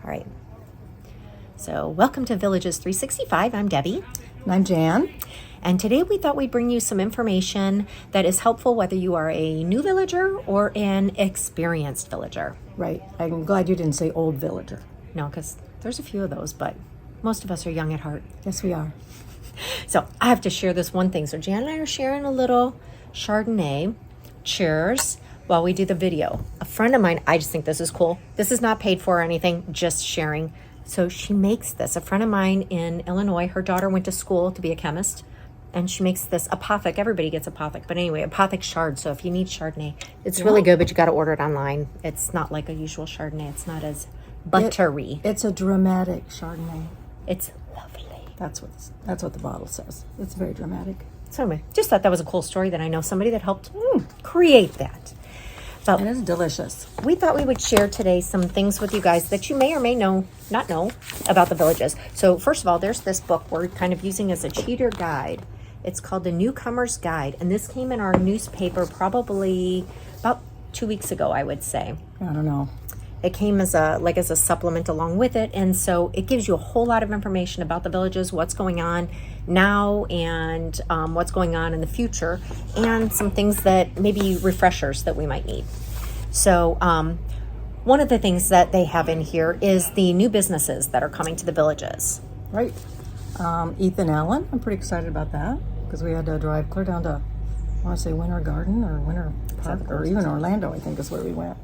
All right. So welcome to Villages 365. I'm Debbie. And I'm Jan. And today we thought we'd bring you some information that is helpful whether you are a new villager or an experienced villager. Right. I'm glad you didn't say old villager. No, because there's a few of those, but most of us are young at heart. Yes, we are. So I have to share this one thing. So Jan and I are sharing a little Chardonnay. Cheers. While we do the video. A friend of mine, I just think this is cool. This is not paid for or anything, just sharing. So she makes this. A friend of mine in Illinois, her daughter went to school to be a chemist, and she makes this Apothic. Everybody gets Apothic, but anyway, Apothic Chard. So if you need Chardonnay, it's really good, but you got to order it online. It's not like a usual Chardonnay. It's not as buttery. It's a dramatic Chardonnay. It's lovely. That's what the bottle says. It's very dramatic. So anyway, just thought that was a cool story that I know somebody that helped create that. So it is delicious. We thought we would share today some things with you guys that you may or may not know about the villages. So first of all, there's this book we're kind of using as a cheater guide. It's called The Newcomer's Guide, and this came in our newspaper probably about 2 weeks ago, I would say. I don't know. It came as a supplement along with it, and so it gives you a whole lot of information about the villages, what's going on now, and what's going on in the future, and some things that maybe refreshers that we might need. So one of the things that they have in here is the new businesses that are coming to the villages. Right. Ethan Allen, I'm pretty excited about that because we had to drive clear down to, I want to say Winter Garden or Winter Park, or even Orlando, I think is where we went.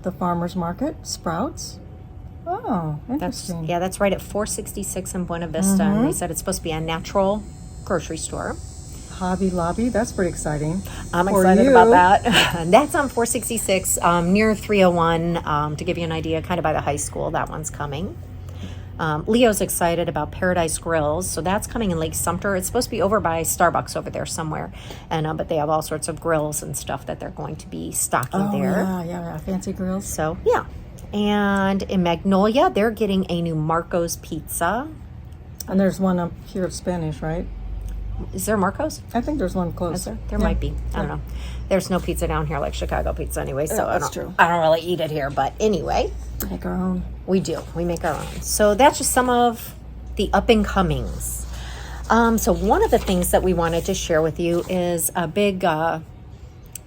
The farmer's market, Sprouts. Oh, interesting. That's right at 466 in Buena Vista. And they said it's supposed to be a natural grocery store. Hobby Lobby, that's pretty exciting. I'm excited about that. That's on 466 near 301 to give you an idea, kind of by the high school. That one's coming. Leo's excited about Paradise Grills, so that's coming in Lake Sumter. It's supposed to be over by Starbucks over there somewhere, and but they have all sorts of grills and stuff that they're going to be stocking there. Yeah, fancy grills. So yeah, and in Magnolia, they're getting a new Marco's Pizza. And there's one up here of Spanish, right? Is there Marco's? I think there's one close. Is there? There might be. I don't know. There's no pizza down here like Chicago pizza anyway, so that's true. I don't really eat it here, but anyway. Make our own. We do. We make our own. So that's just some of the up and comings. So one of the things that we wanted to share with you is a big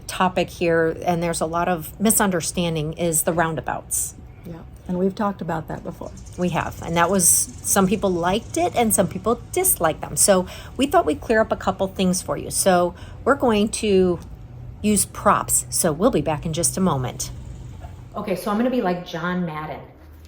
topic here, and there's a lot of misunderstanding, is the roundabouts. Yeah, and we've talked about that before. We have, and that was, some people liked it and some people disliked them. So we thought we'd clear up a couple things for you. So we're going to use props. So we'll be back in just a moment. Okay, so I'm going to be like John Madden.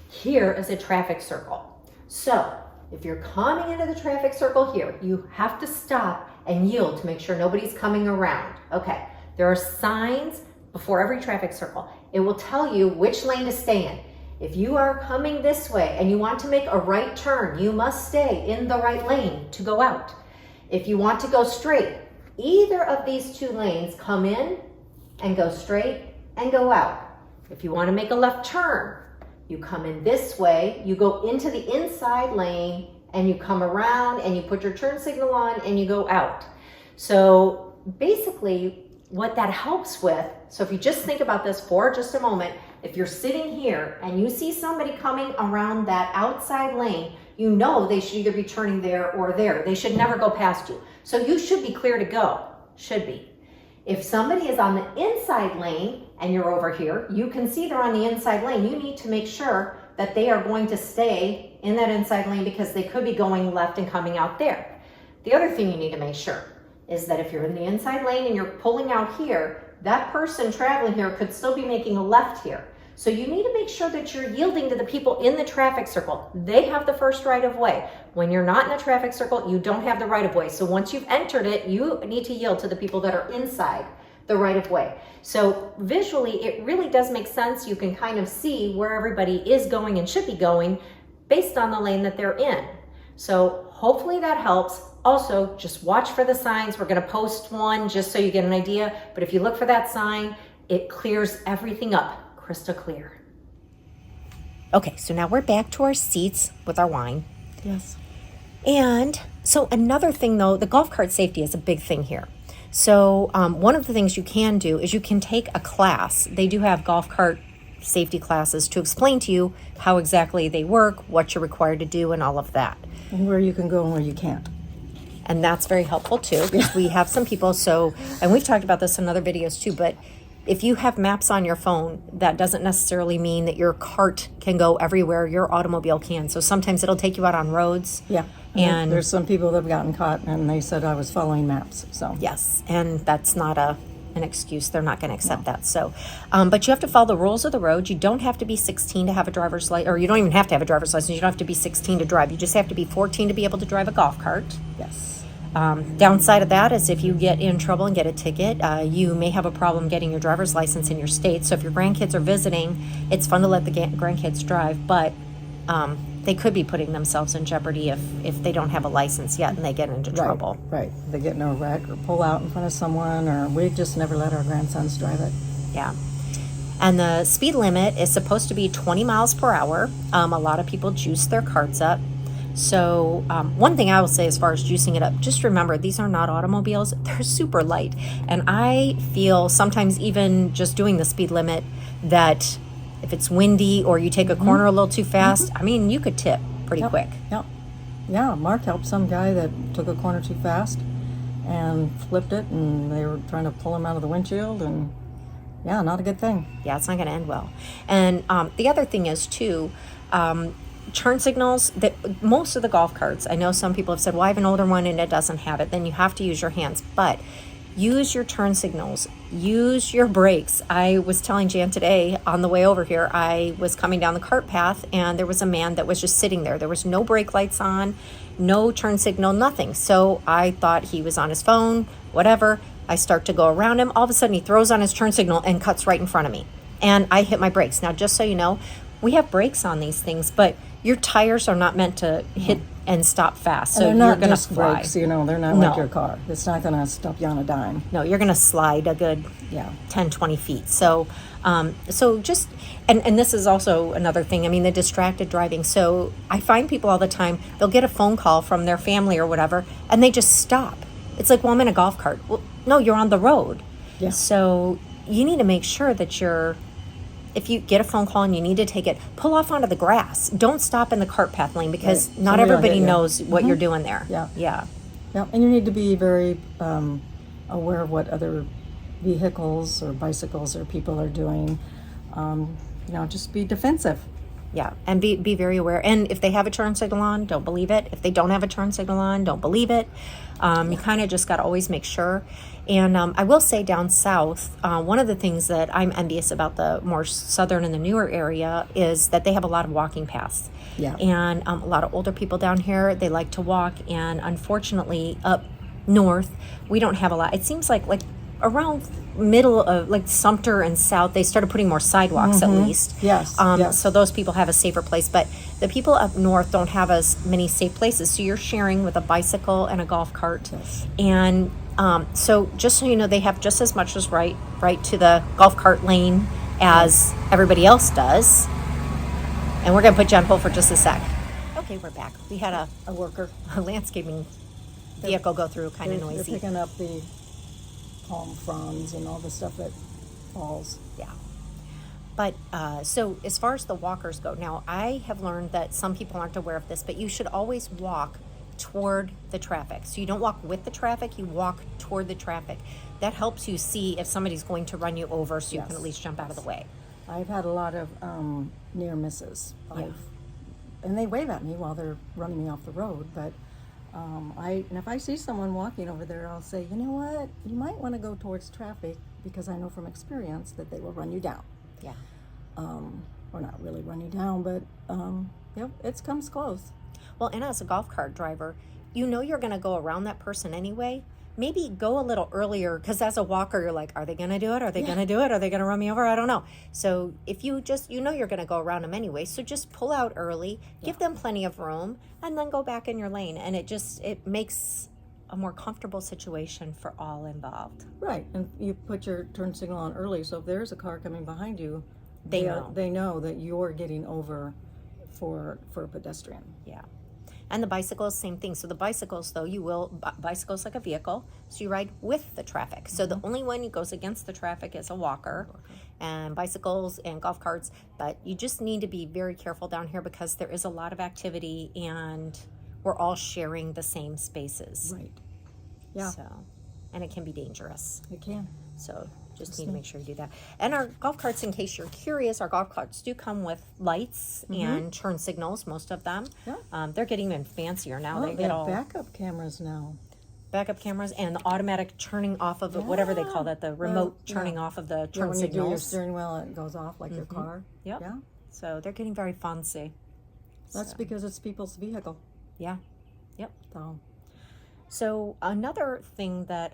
Here is a traffic circle. So if you're coming into the traffic circle here, you have to stop and yield to make sure nobody's coming around. Okay, there are signs before every traffic circle. It will tell you which lane to stay in. If you are coming this way and you want to make a right turn, you must stay in the right lane to go out. If you want to go straight, either of these two lanes, come in and go straight and go out. If you want to make a left turn, you come in this way, you go into the inside lane, and you come around and you put your turn signal on and you go out. So basically what that helps with, so if you just think about this for just a moment, if you're sitting here and you see somebody coming around that outside lane, you know they should either be turning there or there. They should never go past you. So you should be clear to go, should be. If somebody is on the inside lane and you're over here, you can see they're on the inside lane. You need to make sure that they are going to stay in that inside lane because they could be going left and coming out there. The other thing you need to make sure is that if you're in the inside lane and you're pulling out here, that person traveling here could still be making a left here. So you need to make sure that you're yielding to the people in the traffic circle. They have the first right of way. When you're not in the traffic circle, you don't have the right of way. So once you've entered it, you need to yield to the people that are inside the right of way. So visually, it really does make sense. You can kind of see where everybody is going and should be going based on the lane that they're in. So hopefully that helps. Also, just watch for the signs. We're going to post one just so you get an idea. But if you look for that sign, it clears everything up. Crystal clear. Okay, so now we're back to our seats with our wine. Yes. And so another thing though, the golf cart safety is a big thing here. So one of the things you can do is you can take a class. They do have golf cart safety classes to explain to you how exactly they work, what you're required to do, and all of that. And where you can go and where you can't. And that's very helpful too, because we have some people, and we've talked about this in other videos too, but if you have maps on your phone, that doesn't necessarily mean that your cart can go everywhere your automobile can. So sometimes it'll take you out on roads. Yeah. And there's some people that have gotten caught and they said I was following maps. So yes, and that's not an excuse. They're not going to accept that. So, but you have to follow the rules of the road. You don't have to be 16 to have a driver's license, or you don't even have to have a driver's license. You don't have to be 16 to drive. You just have to be 14 to be able to drive a golf cart. Yes. Downside of that is if you get in trouble and get a ticket, you may have a problem getting your driver's license in your state. So if your grandkids are visiting, it's fun to let the grandkids drive, but they could be putting themselves in jeopardy if they don't have a license yet and they get into trouble. Right. They get in a wreck or pull out in front of someone, or we just never let our grandsons drive it. Yeah. And the speed limit is supposed to be 20 miles per hour. A lot of people juice their carts up. So one thing I will say as far as juicing it up, just remember, these are not automobiles. They're super light. And I feel sometimes even just doing the speed limit that if it's windy or you take a corner a little too fast, I mean, you could tip pretty quick. Yep. Yeah, Mark helped some guy that took a corner too fast and flipped it, and they were trying to pull him out of the windshield, and yeah, not a good thing. Yeah, it's not going to end well. And the other thing is, too, turn signals, that most of the golf carts, I know some people have said, well, I have an older one and it doesn't have it. Then you have to use your hands. But use your turn signals. Use your brakes. I was telling Jan today on the way over here, I was coming down the cart path and there was a man that was just sitting there. There was no brake lights on, no turn signal, nothing. So I thought he was on his phone, whatever. I start to go around him. All of a sudden he throws on his turn signal and cuts right in front of me. And I hit my brakes. Now, just so you know, we have brakes on these things, but your tires are not meant to hit and stop fast. So and you're not going to just fly. brakes, they're not like your car. It's not going to stop you on a dime. No, you're going to slide a good 10, 20 feet. So just, and this is also another thing. I mean, the distracted driving. So I find people all the time, they'll get a phone call from their family or whatever, and they just stop. It's like, well, I'm in a golf cart. Well, no, you're on the road. Yeah. So you need to make sure that if you get a phone call and you need to take it, pull off onto the grass. Don't stop in the cart path lane, because not everybody knows what you're doing there. Yeah. And you need to be very aware of what other vehicles or bicycles or people are doing. Just be defensive. Yeah, and be very aware. And if they have a turn signal on, don't believe it. If they don't have a turn signal on, don't believe it. You kind of just got to always make sure. And I will say down south, one of the things that I'm envious about the more southern and the newer area is that they have a lot of walking paths. Yeah. And a lot of older people down here, they like to walk. And unfortunately, up north, we don't have a lot. It seems like around middle of like Sumter and South, they started putting more sidewalks at least. Yes. So those people have a safer place, but the people up north don't have as many safe places. So you're sharing with a bicycle and a golf cart. Yes. And so just so you know, they have just as much as right to the golf cart lane as everybody else does. And we're going to put you on hold for just a sec. Okay, we're back. We had a worker, a landscaping vehicle go through, kind of noisy. They're picking up the palm fronds and all the stuff that falls. Yeah. But so as far as the walkers go, now I have learned that some people aren't aware of this, but you should always walk toward the traffic. So you don't walk with the traffic, you walk toward the traffic. That helps you see if somebody's going to run you over, so you can at least jump out of the way. I've had a lot of near misses. And they wave at me while they're running me off the road, but and if I see someone walking over there, I'll say, you know what, you might want to go towards traffic, because I know from experience that they will run you down. Yeah. Or not really run you down, but it comes close. Well, and as a golf cart driver, you know you're going to go around that person anyway. Maybe go a little earlier, because as a walker, you're like, are they going to do it? Are they going to do it? Are they going to run me over? I don't know. So if you you're going to go around them anyway. So just pull out early, give them plenty of room, and then go back in your lane. And it makes a more comfortable situation for all involved. Right. And you put your turn signal on early. So if there's a car coming behind you, they know that you're getting over for a pedestrian. Yeah. And the bicycles, same thing. So the bicycles, though, bicycles like a vehicle, so you ride with the traffic. So the only one who goes against the traffic is a walker, and bicycles and golf carts. But you just need to be very careful down here because there is a lot of activity and we're all sharing the same spaces. Right. Yeah. So, and it can be dangerous. It can. So just need to make sure you do that. And our golf carts, in case you're curious, our golf carts do come with lights and turn signals, most of them. Yeah. They're getting even fancier now. Oh, they they get have all backup cameras now. backup cameras and the automatic turning off of it, whatever they call that, the remote turning off of the turn when you do your signals. steering wheel, it goes off like your car. Yep. Yeah. So they're getting very fancy. That's because it's people's vehicle. Yeah. Yep. So So another thing that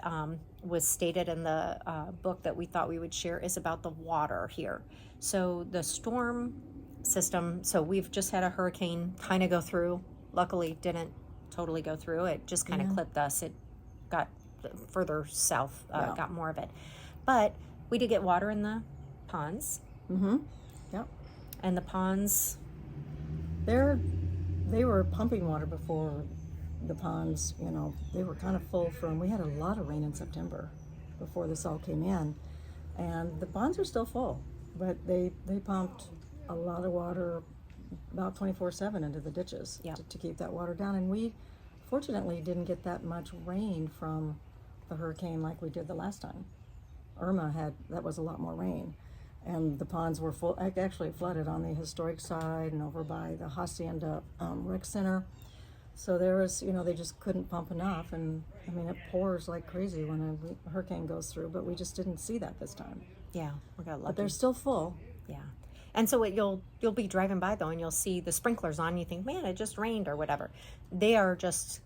was stated in the book that we thought we would share is about the water here. So the storm system, so we've just had a hurricane kind of go through. Luckily, didn't totally go through. It just kind of clipped us. It got further south, got more of it. But we did get water in the ponds. Yep. And the ponds, they were pumping water before the ponds, they were kind of full we had a lot of rain in September before this all came in. And the ponds are still full, but they pumped a lot of water about 24/7 into the ditches to keep that water down. And we fortunately didn't get that much rain from the hurricane like we did the last time. That was a lot more rain. And the ponds were full, actually flooded on the historic side and over by the Hacienda Rec Center. So there was, they just couldn't pump enough. And I mean, it pours like crazy when a hurricane goes through, but we just didn't see that this time. yeah, we got lucky. But they're still full. Yeah. And so you'll be driving by, though, and you'll see the sprinklers on. You think, man, it just rained or whatever. They are just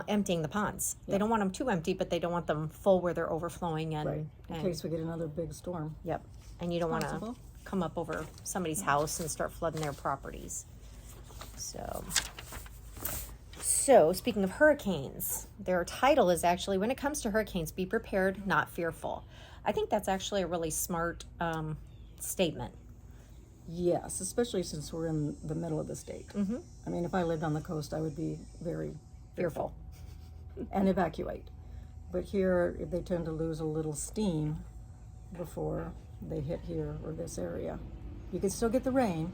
emptying the ponds. They don't want them too empty, but they don't want them full where they're overflowing. In case we get another big storm. Yep. And you don't want to possible. come up over somebody's house and start flooding their properties. So speaking of hurricanes, their title is actually, when it comes to hurricanes, be prepared, not fearful. I think that's actually a really smart statement. Yes, especially since we're in the middle of the state. I mean, if I lived on the coast, I would be very Fearful. and evacuate. But here, they tend to lose a little steam before they hit here or this area. You can still get the rain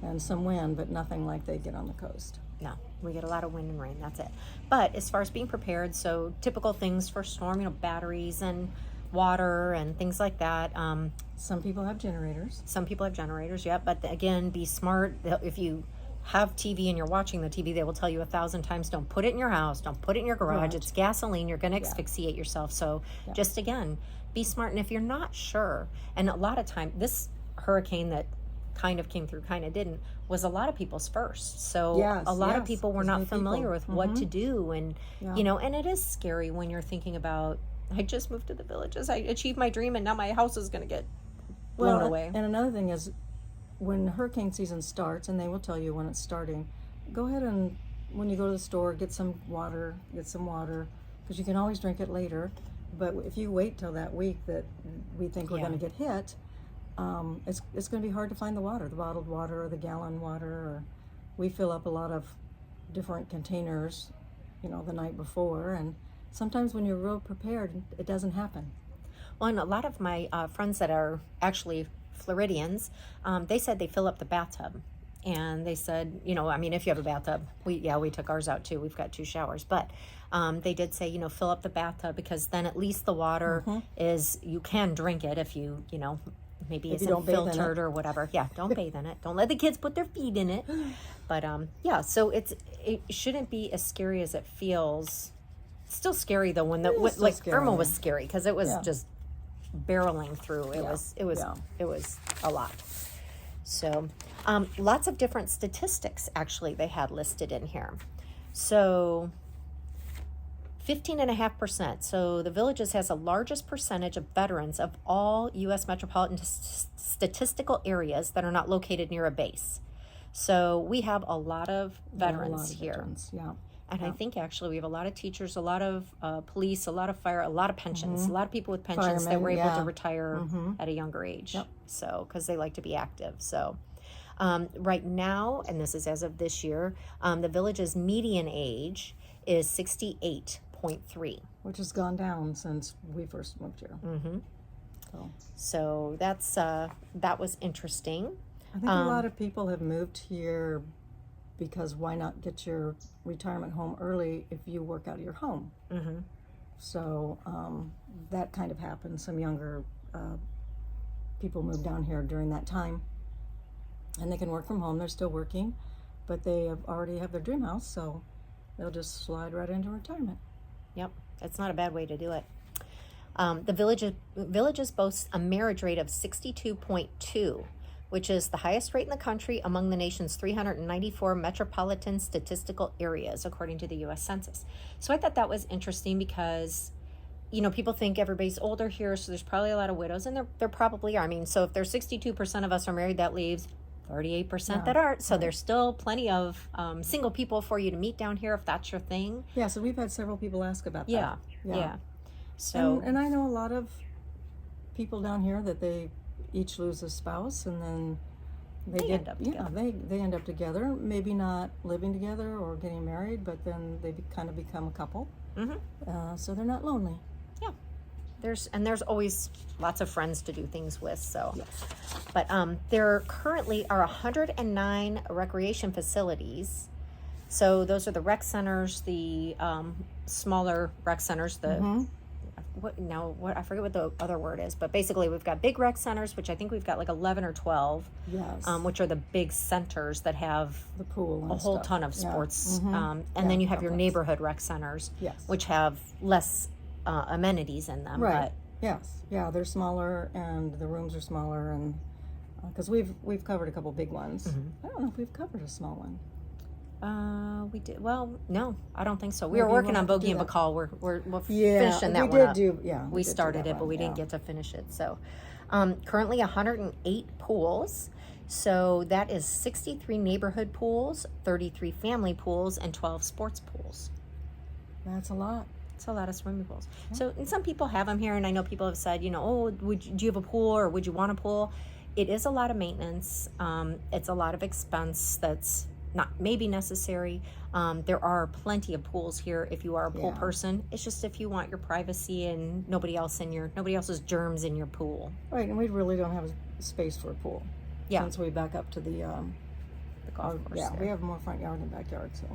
and some wind, but nothing like they get on the coast. No, we get a lot of wind and rain, that's it. But as far as being prepared, so typical things for storm, batteries and water and things like that. Some people have generators. Some people have generators, yep. But again, be smart. If you have TV and you're watching the TV, they will tell you 1,000 times, don't put it in your house, don't put it in your garage. It's gasoline, you're going to asphyxiate yourself. So just again, be smart. And if you're not sure, and a lot of time, this hurricane that kind of came through, kind of didn't, was a lot of people's first. So a lot of people were not familiar with what to do. And, and it is scary when you're thinking about, I just moved to the Villages, I achieved my dream, and now my house is going to get blown away. And another thing is, when hurricane season starts, and they will tell you when it's starting, go ahead and, when you go to the store, get some water, because you can always drink it later. But if you wait till that week that we think we're going to get hit, it's going to be hard to find the water, the bottled water or the gallon water. Or we fill up a lot of different containers, the night before, and sometimes when you're real prepared, it doesn't happen. Well, and a lot of my friends that are actually Floridians, they said they fill up the bathtub. And they said, if you have a bathtub, we took ours out too. We've got 2 showers. But they did say, fill up the bathtub, because then at least the water is, you can drink it if you, maybe it's filtered or whatever. Yeah, don't bathe in it. Don't let the kids put their feet in it. But so it shouldn't be as scary as it feels. It's still scary though when Irma was scary, because it was just barreling through. It was a lot. So lots of different statistics actually they had listed in here. So 15.5%. So the Villages has the largest percentage of veterans of all U.S. metropolitan statistical areas that are not located near a base. So we have a lot of veterans here. And I think actually we have a lot of teachers, a lot of police, a lot of fire, a lot of pensions, a lot of people with pensions that were able to retire at a younger age. So, because they like to be active. So, Right now, and this is as of this year, the village's median age is 68.3. Which has gone down since we first moved here. Mm-hmm. So So that was interesting. I think a lot of people have moved here because why not get your retirement home early if you work out of your home? Mm-hmm. So that kind of happened. Some younger people moved down here during that time, and they can work from home. They're still working, but they already have their dream house, so they'll just slide right into retirement. Yep, it's not a bad way to do it. The villages boast a marriage rate of 62.2, which is the highest rate in the country among the nation's 394 metropolitan statistical areas, according to the U.S. Census. So I thought that was interesting because, people think everybody's older here, so there's probably a lot of widows, and there probably are. I mean, so if there's 62% of us are married, that leaves 38% that aren't. So there's still plenty of single people for you to meet down here if that's your thing. Yeah, so we've had several people ask about Yeah, that. yeah. So and I know a lot of people down here that they each lose a spouse, and then they end up together. They end up together, maybe not living together or getting married, but then they kind of become a couple. Mm-hmm. So they're not lonely. Yeah, there's always lots of friends to do things with. So, Yes. But there currently are 109 recreation facilities. So those are the rec centers, the smaller rec centers, the I forget what the other word is, but basically we've got big rec centers, which I think we've got like 11 or 12, Yes. which are the big centers that have The pool and a whole stuff. ton of Yeah. sports. Mhm. And then you have your complex. neighborhood rec centers, Yes. which have less amenities in them. Right. Yes. Yeah, they're smaller and the rooms are smaller, and because we've covered a couple big ones. I don't know if we've covered a small one. We did. Well, no, I don't think so. We Maybe were working we'll on have to Bogey do and that. Bacall. We're Yeah, finishing that we one did up. do. Yeah, We did do started that it, but one, we didn't yeah. get to finish it. So, currently 108 pools. So that is 63 neighborhood pools, 33 family pools, and 12 sports pools. That's a lot. It's a lot of swimming pools. So, and some people have them here, and I know people have said, oh, do you have a pool, or would you want a pool? It is a lot of maintenance. It's a lot of expense that's not maybe necessary. There are plenty of pools here if you are a pool Yeah. person. It's just if you want your privacy and nobody else's germs in your pool. Right, and we really don't have space for a pool. Yeah. Since we back up to the Golf course. yeah, there. we have more front yard than backyard, so.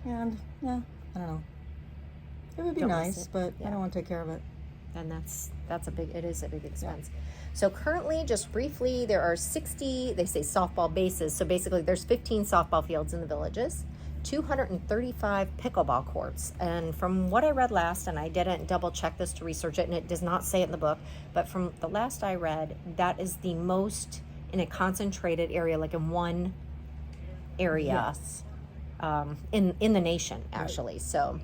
And yeah, I don't know. It would be Don't miss nice, it. but Yeah. I don't want to take care of it. And it is a big expense. So currently, just briefly, there are 60, they say softball bases. So basically there's 15 softball fields in the villages, 235 pickleball courts. And from what I read last, and I didn't double check this to research it, and it does not say it in the book, but from the last I read, that is the most in a concentrated area, like in one area, Yes. in the nation, actually. So,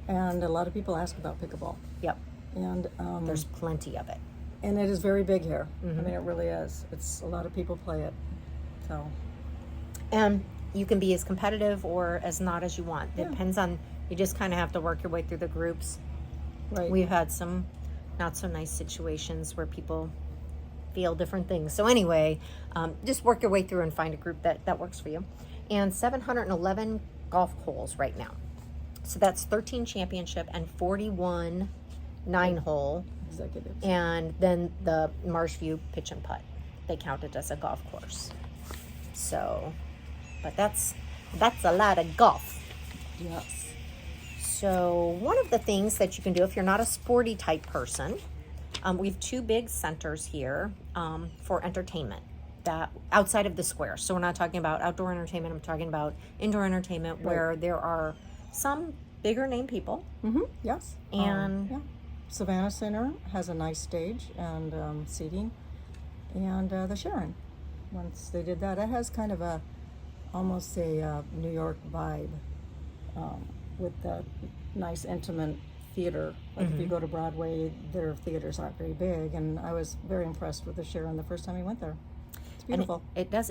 And a lot of people ask about pickleball. yep, And there's plenty of it. and it is very big here. I mean, it really is. It's a lot of people play it. So And you can be as competitive or as not as you want. It Yeah. depends on, you just kind of have to work your way through the groups. right. We've had some not so nice situations where people feel different things. So anyway, just work your way through and find a group that works for you. And 711 golf holes right now. So that's 13 championship and 41 9-hole. Executives. And then the Marshview pitch and putt. They count it as a golf course. So, but that's a lot of golf. Yes. So one of the things that you can do if you're not a sporty type person, we have two big centers here for entertainment that outside of the square. So we're not talking about outdoor entertainment. I'm talking about indoor entertainment where there are some bigger name people. Yes. And yeah. Savannah Center has a nice stage and seating, and the Sharon. Once they did that, it has kind of almost a New York vibe with the nice intimate theater. Like if you go to Broadway, their theaters aren't very big, and I was very impressed with the Sharon the first time we went there. It's beautiful. And it does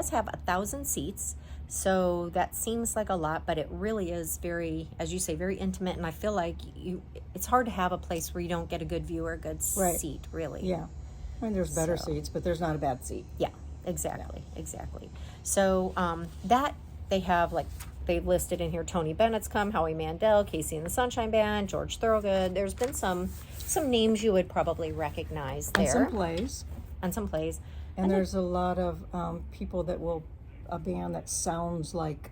have 1,000 seats. So that seems like a lot, but it really is very, as you say, very intimate. And I feel like it's hard to have a place where you don't get a good view or a good Right. seat, really. Yeah. I mean, there's better So. seats, but there's not a bad seat. Yeah. Exactly. So that they have, like, they've listed in here, Tony Bennett's come, Howie Mandel, Casey and the Sunshine Band, George Thorogood. There's been some names you would probably recognize there. And some plays. And there's a lot of people that will, a band that sounds like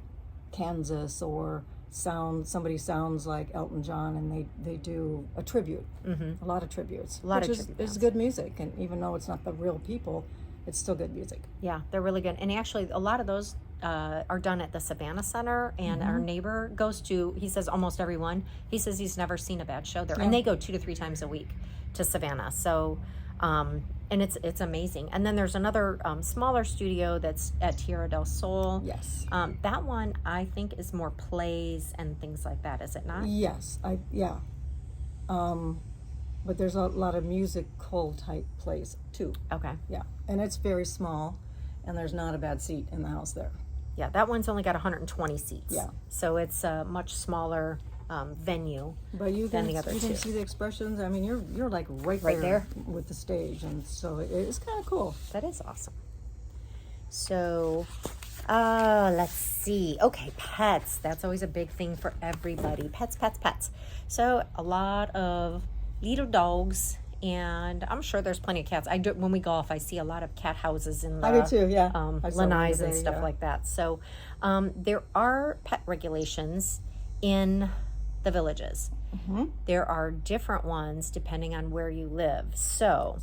Kansas, or somebody sounds like Elton John, and they do a tribute. A lot of tributes. Which is good music, and even though it's not the real people, it's still good music. Yeah, they're really good. And actually, a lot of those are done at the Savannah Center, and our neighbor goes to, he says almost everyone, he says he's never seen a bad show there. And they go 2 to 3 times a week to Savannah. So, and it's amazing. And then there's another smaller studio that's at Tierra del Sol. Yes. That one, I think, is more plays and things like that, is it not? Yes. But there's a lot of musical type plays too. Okay. Yeah. And it's very small, and there's not a bad seat in the house there. Yeah, that one's only got 120 seats. Yeah. So it's a much smaller venue than the other two. You can see the expressions. I mean, you're like right there with the stage, and so it's kind of cool. That is awesome. So, let's see. Okay, pets. That's always a big thing for everybody. Pets. So a lot of little dogs, and I'm sure there's plenty of cats. When we golf, I see a lot of cat houses in the I do too, yeah. lanais and stuff like that. So there are pet regulations in the villages. There are different ones depending on where you live. So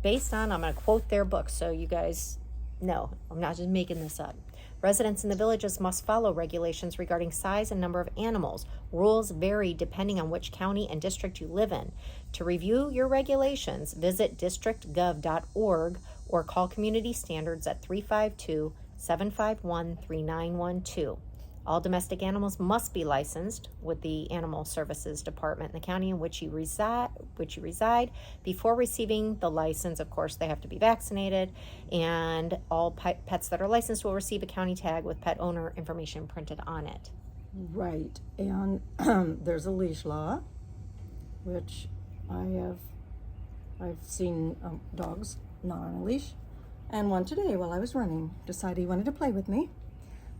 based on, I'm going to quote their book so you guys know, I'm not just making this up. Residents in the villages must follow regulations regarding size and number of animals. Rules vary depending on which county and district you live in. To review your regulations, visit districtgov.org or call Community Standards at 352-751-3912. All domestic animals must be licensed with the Animal Services Department in the county in which you reside. Before receiving the license, of course, they have to be vaccinated, and all pets that are licensed will receive a county tag with pet owner information printed on it. Right, and there's a leash law, which I've seen dogs not on a leash, and one today while I was running decided he wanted to play with me.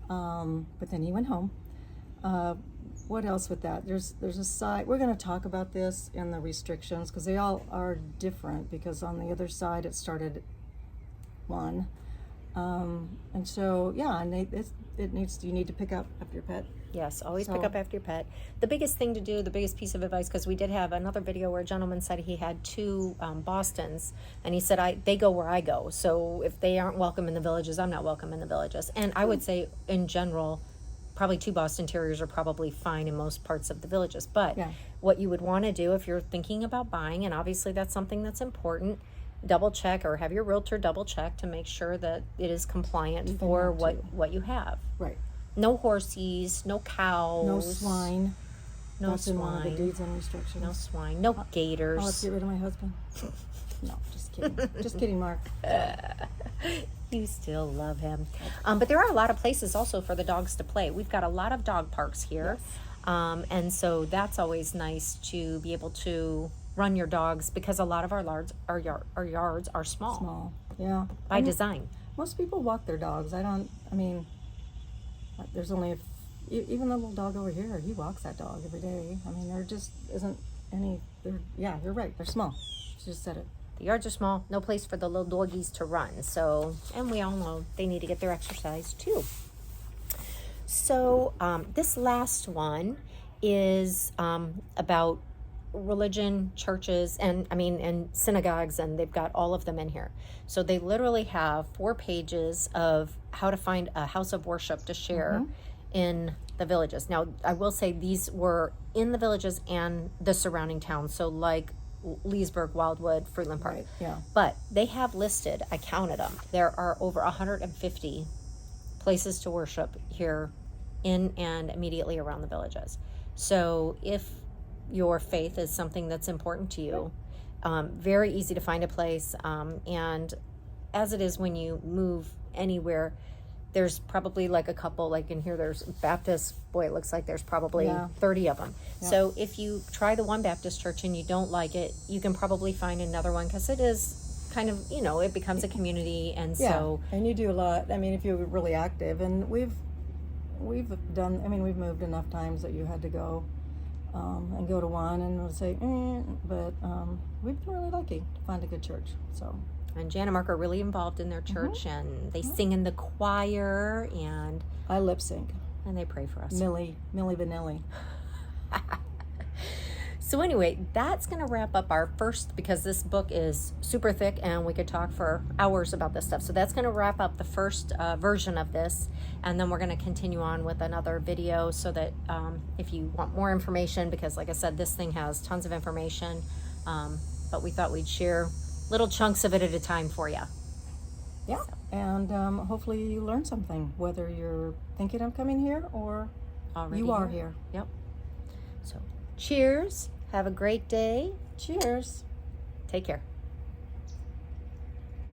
But then he went home. What else with that? There's a side. We're going to talk about this in the restrictions because they all are different. Because on the other side it started one, and so yeah, and you need to pick up after your pet. Yes, always pick up after your pet. The biggest thing to do, the biggest piece of advice, because we did have another video where a gentleman said he had 2 Bostons, and he said, they go where I go. So if they aren't welcome in the villages, I'm not welcome in the villages. And I would say, in general, probably 2 Boston Terriers are probably fine in most parts of the villages. But what you would want to do if you're thinking about buying, and obviously that's something that's important, double check or have your realtor double check to make sure that it is compliant for what you have. Right. No horsies, no cows. No swine. That's in one of the deeds and restrictions. No swine. No gators. I'll have to get rid of my husband. No, just kidding. Just kidding, Mark. You still love him. But there are a lot of places also for the dogs to play. We've got a lot of dog parks here. Yes. And so that's always nice to be able to run your dogs because a lot of our yards are small. Small, yeah. By design. Most people walk their dogs. There's only even the little dog over here, he walks that dog every day. I mean, there just isn't any, you're right, they're small. She just said it. The yards are small, no place for the little doggies to run. So, and we all know they need to get their exercise too. So, this last one is about religion, churches, and synagogues, and they've got all of them in here. So they literally have 4 pages of how to find a house of worship to share in the villages. Now, I will say these were in the villages and the surrounding towns, so like Leesburg, Wildwood, Fruitland Park. Right, yeah. But they have listed, I counted them, there are over 150 places to worship here in and immediately around the villages. So if your faith is something that's important to you, very easy to find a place, and as it is when you move anywhere, there's probably like a couple, like in here there's Baptist, it looks like there's probably 30 of them. Yeah. So if you try the one Baptist church and you don't like it, you can probably find another one because it is kind of, it becomes a community. And Yeah, so, and you do a lot. I mean, if you're really active, and we've done. I mean, we've moved enough times that you had to go and go to one and would say, but we've been really lucky to find a good church. So. and Jan and Mark are really involved in their church, and they sing in the choir, and I lip sync. And they pray for us. Millie Vanilli. So anyway, that's going to wrap up our first, because this book is super thick and we could talk for hours about this stuff. So that's going to wrap up the first version of this. And then we're going to continue on with another video so that if you want more information, because like I said, this thing has tons of information, but we thought we'd share little chunks of it at a time for you. Yeah, and hopefully you learn something, whether you're thinking of coming here or Already you are here. Yep. So cheers. Have a great day. Cheers. Take care.